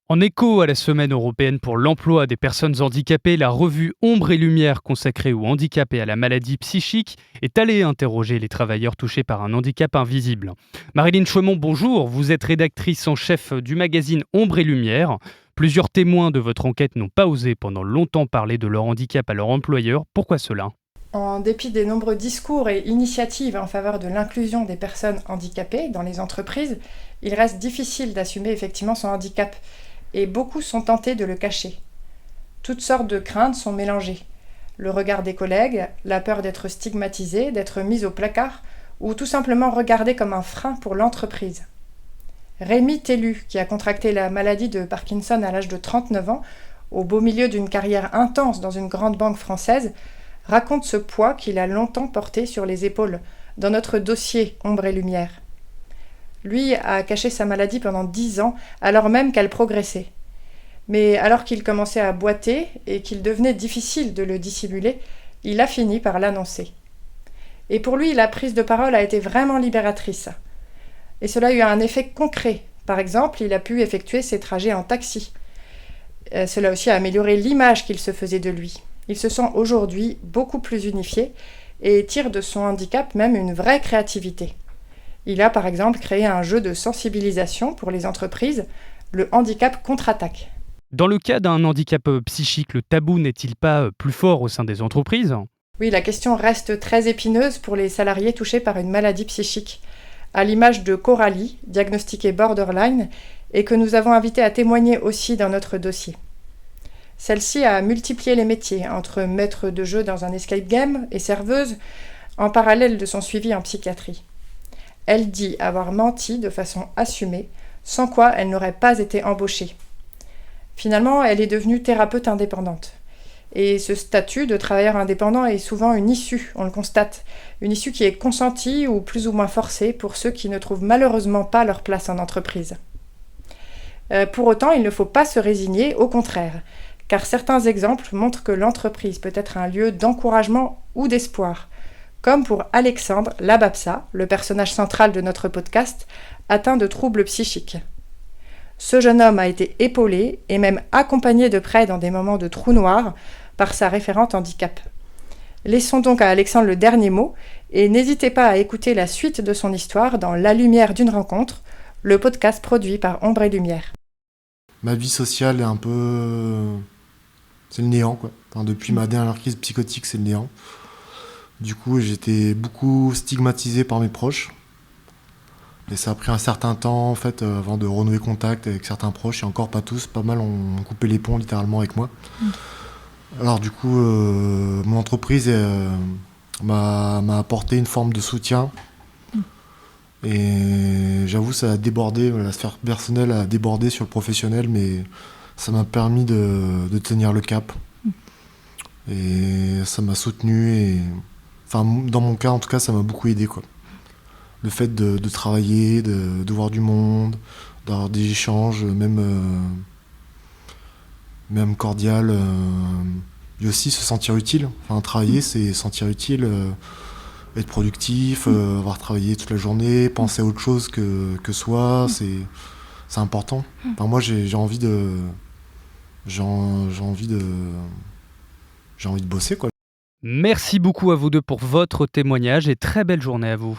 En écho à la Semaine européenne pour l'emploi des personnes handicapées, la revue Ombre et Lumière consacrée au handicap et à la maladie psychique est allée interroger les travailleurs touchés par un handicap invisible. Marilyn Chouemont, bonjour, vous êtes rédactrice en chef du magazine Ombre et Lumière. Plusieurs témoins de votre enquête n'ont pas osé pendant longtemps parler de leur handicap à leur employeur. Pourquoi cela ? En dépit des nombreux discours et initiatives en faveur de l'inclusion des personnes handicapées dans les entreprises, il reste difficile d'assumer effectivement son handicap et beaucoup sont tentés de le cacher. Toutes sortes de craintes sont mélangées. Le regard des collègues, la peur d'être stigmatisé, d'être mis au placard ou tout simplement regardé comme un frein pour l'entreprise. Rémi Tellu, qui a contracté la maladie de Parkinson à l'âge de 39 ans, au beau milieu d'une carrière intense dans une grande banque française, raconte ce poids qu'il a longtemps porté sur les épaules, dans notre dossier Ombre et Lumière. Lui a caché sa maladie pendant 10 ans, alors même qu'elle progressait. Mais alors qu'il commençait à boiter et qu'il devenait difficile de le dissimuler, il a fini par l'annoncer. Et pour lui, la prise de parole a été vraiment libératrice. Et cela a eu un effet concret. Par exemple, il a pu effectuer ses trajets en taxi. Cela aussi a amélioré l'image qu'il se faisait de lui. Il se sent aujourd'hui beaucoup plus unifié et tire de son handicap même une vraie créativité. Il a par exemple créé un jeu de sensibilisation pour les entreprises, le handicap contre-attaque. Dans le cas d'un handicap psychique, le tabou n'est-il pas plus fort au sein des entreprises ? Oui, la question reste très épineuse pour les salariés touchés par une maladie psychique, à l'image de Coralie, diagnostiquée borderline, et que nous avons invitée à témoigner aussi dans notre dossier. Celle-ci a multiplié les métiers, entre maître de jeu dans un escape game et serveuse, en parallèle de son suivi en psychiatrie. Elle dit avoir menti de façon assumée, sans quoi elle n'aurait pas été embauchée. Finalement, elle est devenue thérapeute indépendante. Et ce statut de travailleur indépendant est souvent une issue, on le constate, une issue qui est consentie ou plus ou moins forcée pour ceux qui ne trouvent malheureusement pas leur place en entreprise. Pour autant, il ne faut pas se résigner, au contraire, car certains exemples montrent que l'entreprise peut être un lieu d'encouragement ou d'espoir, comme pour Alexandre Lababsa, le personnage central de notre podcast, atteint de troubles psychiques. Ce jeune homme a été épaulé et même accompagné de près dans des moments de trou noir par sa référente handicap. Laissons donc à Alexandre le dernier mot et n'hésitez pas à écouter la suite de son histoire dans La lumière d'une rencontre, le podcast produit par Ombre et Lumière. Ma vie sociale est un peu... c'est le néant, quoi. Enfin, depuis ma dernière crise psychotique, c'est le néant. Du coup, j'étais beaucoup stigmatisé par mes proches. Et ça a pris un certain temps, en fait, avant de renouer contact avec certains proches, et encore pas tous, pas mal ont coupé les ponts littéralement avec moi. Alors du coup, mon entreprise m'a apporté une forme de soutien. Et j'avoue, ça a débordé, la sphère personnelle a débordé sur le professionnel, mais ça m'a permis de tenir le cap. Et ça m'a soutenu, et enfin, dans mon cas, en tout cas, ça m'a beaucoup aidé, quoi. Le fait de travailler, de voir du monde, d'avoir des échanges, même cordial, et aussi se sentir utile. Enfin, travailler, c'est se sentir utile, être productif, avoir travaillé toute la journée, penser à autre chose que soi, c'est important. Enfin, moi, j'ai envie de bosser, quoi. Merci beaucoup à vous deux pour votre témoignage et très belle journée à vous.